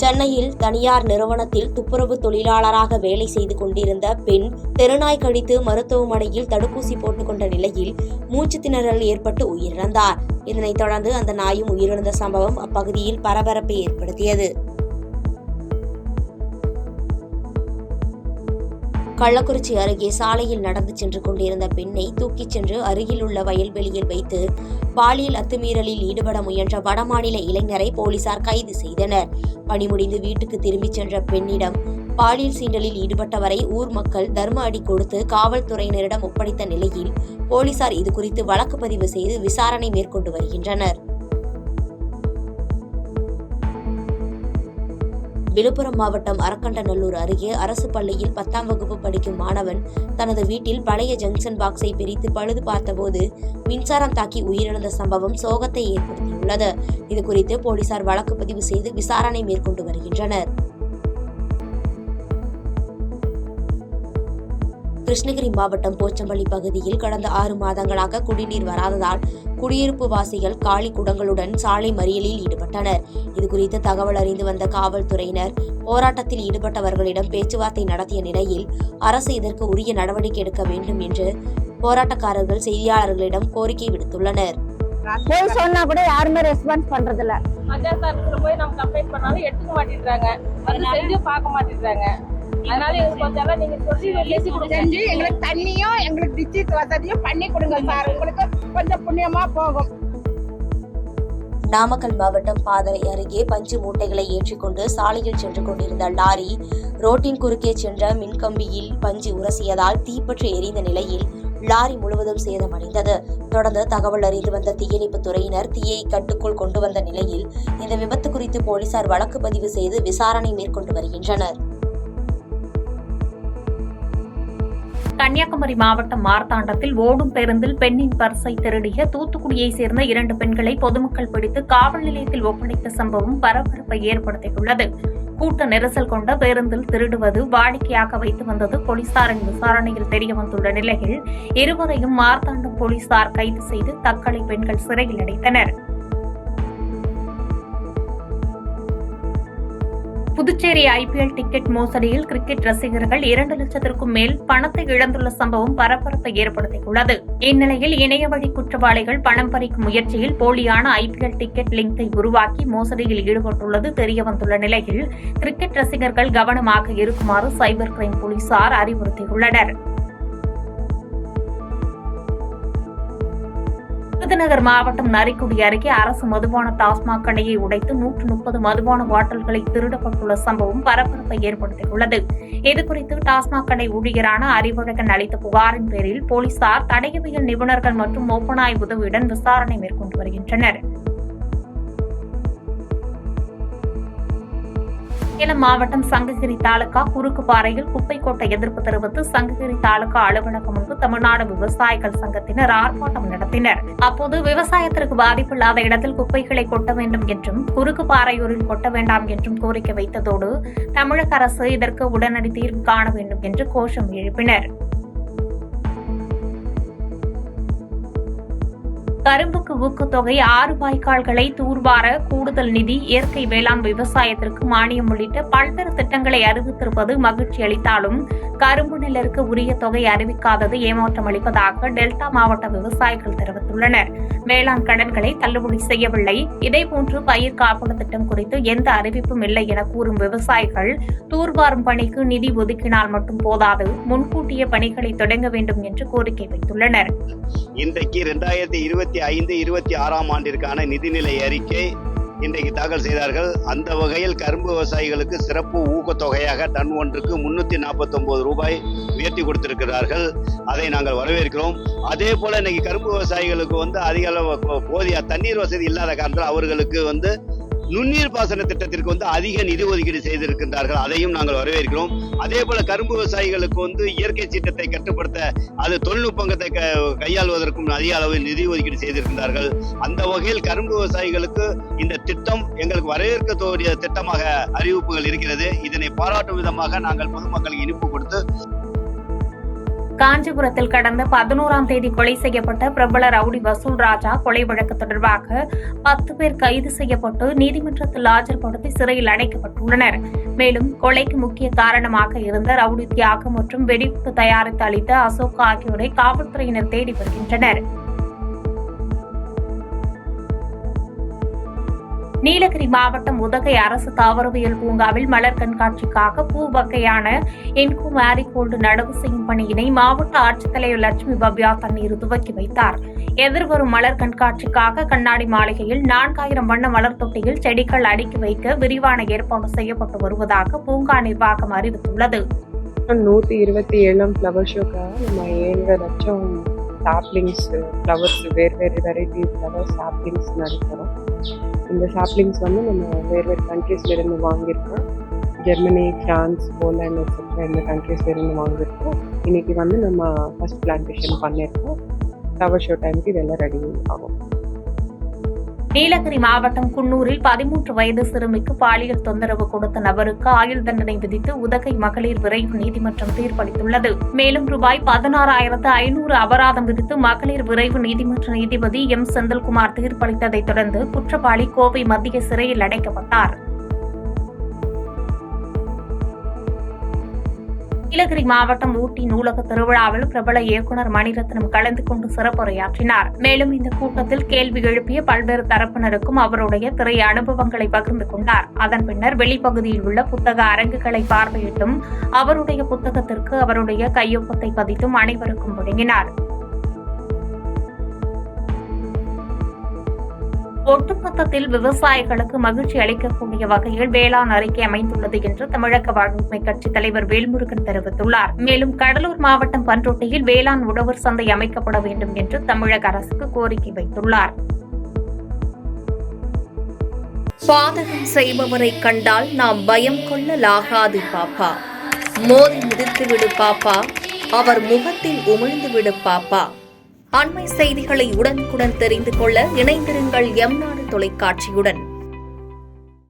சென்னையில் தனியார் நிறுவனத்தில் துப்புரவு தொழிலாளராக வேலை செய்து கொண்டிருந்த பெண் தெருநாய் கடித்து மருத்துவமனையில் தடுப்பூசி போட்டுக்கொண்ட நிலையில் மூச்சு திணறல் ஏற்பட்டு உயிரிழந்தார். இதனைத் தொடர்ந்து அந்த நாயும் உயிரிழந்த சம்பவம் அப்பகுதியில் பரபரப்பை ஏற்படுத்தியது. கள்ளக்குறிச்சி அருகே சாலையில் நடந்து சென்று கொண்டிருந்த பெண்ணை தூக்கிச் சென்று அருகில் உள்ள வயல்வெளியில் வைத்து பாலியல் அத்துமீறலில் ஈடுபட முயன்ற வடமாநில இளைஞரை போலீசார் கைது செய்தனர். பணி முடிந்து வீட்டுக்கு திரும்பிச் சென்ற பெண்ணிடம் பாலியல் சீண்டலில் ஈடுபட்டவரை ஊர் மக்கள் தர்ம அடி கொடுத்து காவல்துறையினரிடம் ஒப்படைத்த நிலையில் போலீசார் இதுகுறித்து வழக்கு பதிவு செய்து விசாரணை மேற்கொண்டு வருகின்றனர். விழுப்புரம் மாவட்டம் அரக்கண்டநல்லூர் அருகே அரசு பள்ளியில் 10ஆம் வகுப்பு படிக்கும் மாணவன் தனது வீட்டில் பழைய ஜங்ஷன் பாக்ஸை பிரித்து பழுது பார்த்தபோது மின்சாரம் தாக்கி உயிரிழந்த சம்பவம் சோகத்தை ஏற்படுத்தியுள்ளது. இதுகுறித்து போலீசார் வழக்கு பதிவு செய்து விசாரணை மேற்கொண்டு வருகின்றனர். கிருஷ்ணகிரி மாவட்டம் போச்சம்பள்ளி பகுதியில் கடந்த 6 மாதங்களாக குடிநீர் வராததால் குடியிருப்பு வாசிகள் காலி குடங்களுடன் சாலை மறியலில் ஈடுபட்டனர். இதுகுறித்து தகவல் அறிந்து வந்த காவல்துறையினர் போராட்டத்தில் ஈடுபட்டவர்களிடம் பேச்சுவார்த்தை நடத்திய நிலையில் அரசு இதற்கு உரிய நடவடிக்கை எடுக்க வேண்டும் என்று போராட்டக்காரர்கள் செய்தியாளர்களிடம் கோரிக்கை விடுத்துள்ளனர். போய் சொன்னா கூட யாருமே ரெஸ்பான்ஸ் பண்றது இல்ல. போய் நம்ம கம்ப்ளைண்ட் பண்ணாலும் எடுத்துக்க மாட்டேங்கிறாங்க, செஞ்சு பார்க்க மாட்டேங்கிறாங்க. அதனால நீங்க சொல்லி எங்களுக்கு தண்ணியும் எங்களுக்கு டிஸ்ட்ரிக்ட் வசதியும் பண்ணி கொடுங்க சார், உங்களுக்கு கொஞ்சம் புண்ணியமா போகும். நாமக்கல் மாவட்டம் பாதரை அருகே பஞ்சு மூட்டைகளை ஏற்றிக்கொண்டு சாலையில் சென்று கொண்டிருந்த லாரி ரோட்டின் குறுக்கே சென்ற மின்கம்பியில் பஞ்சு உரசியதால் தீப்பற்றி எரிந்த நிலையில் லாரி முழுவதும் சேதமடைந்தது. தொடர்ந்து தகவல் அறிந்து வந்த தீயணைப்பு துறையினர் தீயை கட்டுக்குள் கொண்டு வந்த நிலையில் இந்த விபத்து குறித்து போலீசார் வழக்கு பதிவு செய்து விசாரணை மேற்கொண்டு வருகின்றனர். கன்னியாகுமரி மாவட்டம் மார்த்தாண்டத்தில் ஓடும் பேருந்தில் பெண்ணின் பர்ஸை திருடிய தூத்துக்குடியை சேர்ந்த 2 பெண்களை பொதுமக்கள் பிடித்து காவல் நிலையத்தில் ஒப்படைத்த சம்பவம் பரபரப்பை ஏற்படுத்தியுள்ளது. கூட்ட நெரிசல் கொண்ட பேருந்தில் திருடுவது வாடிக்கையாக வைத்து வந்தது போலீசாரின் விசாரணையில் தெரியவந்துள்ள நிலையில் இருவரையும் மார்த்தாண்டம் போலீசார் கைது செய்து தக்கலை பெண்கள் சிறையில் அடைத்தனர். புதுச்சேரி IPL டிக்கெட் மோசடியில் கிரிக்கெட் ரசிகர்கள் 2 லட்சத்திற்கும் மேல் பணத்தை இழந்துள்ள சம்பவம் பரபரப்பை ஏற்படுத்தியுள்ளது. இந்நிலையில் இணையவழி குற்றவாளிகள் பணம் பறிக்கும் முயற்சியில் போலியான IPL டிக்கெட் லிங்கை உருவாக்கி மோசடியில் ஈடுபட்டுள்ளது தெரியவந்துள்ள நிலையில் கிரிக்கெட் ரசிகர்கள் கவனமாக இருக்குமாறு சைபர் கிரைம் போலீசார் அறிவுறுத்தியுள்ளனர். விருதுநகர் மாவட்டம் நரிக்குடி அருகே அரசு மதுபான டாஸ்மாக் கடையை உடைத்து 130 மதுபான பாட்டில்களை திருடப்பட்டுள்ள சம்பவம் பரபரப்பை ஏற்படுத்தியுள்ளது. இதுகுறித்து டாஸ்மாக் கடை ஊழியரான அறிவழகன் அளித்த புகாரின் பேரில் போலீசார் தடயவியல் நிபுணர்கள் மற்றும் மோப்பநாய் உதவியுடன் விசாரணை மேற்கொண்டு வருகின்றனர். சேலம் மாவட்டம் சங்ககிரி தாலுகா குறுக்குப்பாறையில் குப்பை கொட்ட எதிர்ப்பு தெரிவித்து சங்ககிரி தாலுகா அலுவலகம் முன்பு தமிழ்நாடு விவசாயிகள் சங்கத்தினர் ஆர்ப்பாட்டம் நடத்தினர். அப்போது விவசாயத்திற்கு பாதிப்பில்லாத இடத்தில் குப்பைகளை கொட்ட வேண்டும் என்றும் குறுக்குப்பாறையூரில் கொட்ட வேண்டாம் என்றும் கோரிக்கை வைத்ததோடு தமிழக அரசு இதற்கு உடனடி தீர்வு காண வேண்டும் என்று கோஷம் எழுப்பினர். கரும்புக்கு ஊக்கத்தொகை 6 வாய்க்கால்களை தூர்வார கூடுதல் நிதி, இயற்கை வேளாண் விவசாயத்திற்கு மானியம் உள்ளிட்ட பல்வேறு திட்டங்களை அறிவித்திருப்பது மகிழ்ச்சி அளித்தாலும் கரும்பு நெல்லருக்கு உரிய தொகை அறிவிக்காதது ஏமாற்றம் அளிப்பதாக டெல்டா மாவட்ட விவசாயிகள் தெரிவித்துள்ளனர். வேளாண் கடன்களை தள்ளுபடி செய்யவில்லை, இதேபோன்று பயிர் காப்பீடு திட்டம் குறித்து எந்த அறிவிப்பும் இல்லை என கூறும் விவசாயிகள் தூர்வாரும் பணிக்கு நிதி ஒதுக்கினால் மட்டும் போதாது, முன்கூட்டிய பணிகளை தொடங்க வேண்டும் என்று கோரிக்கை வைத்துள்ளனர். இன்றைக்கு 2025-26 ஆண்டிற்கான நிதிநிலை அறிக்கை இன்றைக்கு தாக்கல் செய்தார்கள். அந்த வகையில் கரும்பு விவசாயிகளுக்கு சிறப்பு ஊக்கத்தொகையாக டன் ஒன்றுக்கு 349 ரூபாய் உயர்த்தி கொடுத்திருக்கிறார்கள். அதை நாங்கள் வரவேற்கிறோம். அதே போல இன்னைக்கு கரும்பு விவசாயிகளுக்கு அதிக அளவு போதிய தண்ணீர் வசதி இல்லாத காரணத்தில் அவர்களுக்கு நுண்ணீர் பாசன திட்டத்திற்கு அதிக நிதி ஒதுக்கீடு செய்திருக்கின்றார்கள். அதையும் நாங்கள் வரவேற்கிறோம். அதே போல கரும்பு விவசாயிகளுக்கு இயற்கை சீற்றத்தை கட்டுப்படுத்த அது தொழில்நுட்பத்தை கையாளுவதற்கும் அதிக அளவு நிதி ஒதுக்கீடு செய்திருக்கின்றார்கள். அந்த வகையில் கரும்பு விவசாயிகளுக்கு இந்த திட்டம் எங்களுக்கு வரவேற்கக்கூடிய திட்டமாக அறிவிப்புகள் இருக்கிறது. இதனை பாராட்டும் விதமாக நாங்கள் பொதுமக்களுக்கு இனிப்பு கொடுத்து காஞ்சிபுரத்தில் கடந்த 11ஆம் தேதி கொலை செய்யப்பட்ட பிரபல ரவுடி வசூல் ராஜா கொலை வழக்கு தொடர்பாக 10 பேர் கைது செய்யப்பட்டு நீதிமன்றத்தில் ஆஜர்படுத்தி சிறையில் அடைக்கப்பட்டுள்ளனர். மேலும் கொலைக்கு முக்கிய காரணமாக இருந்த ரவுடி தியாகம் மற்றும் வெடிகுண்டு தயாரித்து அளித்த அசோக் ஆகியோரை காவல்துறையினர் தேடி வருகின்றனர். நீலகிரி மாவட்டம் உதகை அரசு தாவரவியல் பூங்காவில் மலர் கண்காட்சிக்காக பூ வகையான இன்கு மேரிகோல்டு நடவு செய்யும் பணியினை மாவட்ட ஆட்சித்தலைவர் லட்சுமி பவ்யா தண்ணீர் துவக்கி வைத்தார். எதிர்வரும் மலர் கண்காட்சிக்காக கண்ணாடி மாளிகையில் 4000 வண்ண மலர் தொட்டியில் செடிகள் அடுக்கி வைக்க விரிவான ஏற்பாடு செய்யப்பட்டு வருவதாக பூங்கா நிர்வாகம் அறிவித்துள்ளது. 127ஆம் ஃப்ளவர் ஷோக்காக நம்ம 7 லட்சம் சாப்லிங்ஸ் ஃப்ளவர்ஸ் வேறு வெரைட்டி ஃப்ளவர் சாப்லிங்ஸ் நடத்துகிறோம். இந்த சாப்லிங்ஸ் வந்து நம்ம வேறு கண்ட்ரீஸ்லேருந்து வாங்கியிருக்கோம். ஜெர்மனி, ஃப்ரான்ஸ், போலாண்ட் எக்ஸெட்ரா இந்த கண்ட்ரீஸ்லேருந்து வாங்கியிருக்கோம். இன்றைக்கி வந்து நம்ம ஃபர்ஸ்ட் பிளான்டேஷன் பண்ணியிருக்கோம். ஃப்ளவர் ஷோ டைமுக்கு இதெல்லாம் ரெடி ஆகும். நீலகிரி மாவட்டம் குன்னூரில் 13 வயது சிறுமிக்கு பாலியல் தொந்தரவு கொடுத்த நபருக்கு ஆயுள் தண்டனை விதித்து உதகை மகளிர் விரைவு நீதிமன்றம் தீர்ப்பளித்துள்ளது. மேலும் ரூபாய் 16,500 அபராதம் விதித்து மகளிர் விரைவு நீதிமன்ற நீதிபதி எம் செந்தில்குமார் தீர்ப்பளித்ததைத் தொடர்ந்து குற்றவாளி கோவை மத்திய சிறையில் அடைக்கப்பட்டார். நீலகிரி மாவட்டம் ஊட்டி நூலக திருவிழாவில் பிரபல இயக்குநர் மணிரத்னம் கலந்து கொண்டு சிறப்புரையாற்றினார். மேலும் இந்த கூட்டத்தில் கேள்வி எழுப்பிய பல்வேறு தரப்பினருக்கும் அவருடைய திரை அனுபவங்களை பகிர்ந்து கொண்டார். அதன் பின்னர் வெளிப்பகுதியில் உள்ள புத்தக அரங்குகளை பார்வையிட்டும் அவருடைய புத்தகத்திற்கு அவருடைய கையொப்பத்தை பதித்தும் அனைவருக்கும் வழங்கினார். ஒட்டுமொத்தத்தில் விவசாயிகளுக்கு மகிழ்ச்சி அளிக்கக்கூடிய வகையில் வேளாண் அறிக்கை அமைந்துள்ளது என்று தமிழக வாழ்வுரிமை கட்சித் தலைவர் வேல்முருகன் தெரிவித்துள்ளார். மேலும் கடலூர் மாவட்டம் பண்ருட்டியில் வேளாண் உழவர் சந்தை அமைக்கப்பட வேண்டும் என்று தமிழக அரசுக்கு கோரிக்கை வைத்துள்ளார். பாதகம் செய்பவரை கண்டால் நாம் பயம் கொள்ளலாகாது பாப்பா. மோதி மிதித்துவிடு பாப்பா, அவர் முகத்தில் உமிழ்ந்துவிடு பாப்பா. அண்மை செய்திகளை உடனுக்குடன் தெரிந்து கொள்ள இணைந்திருங்கள் எம் நாடு தொலைக்காட்சியுடன்.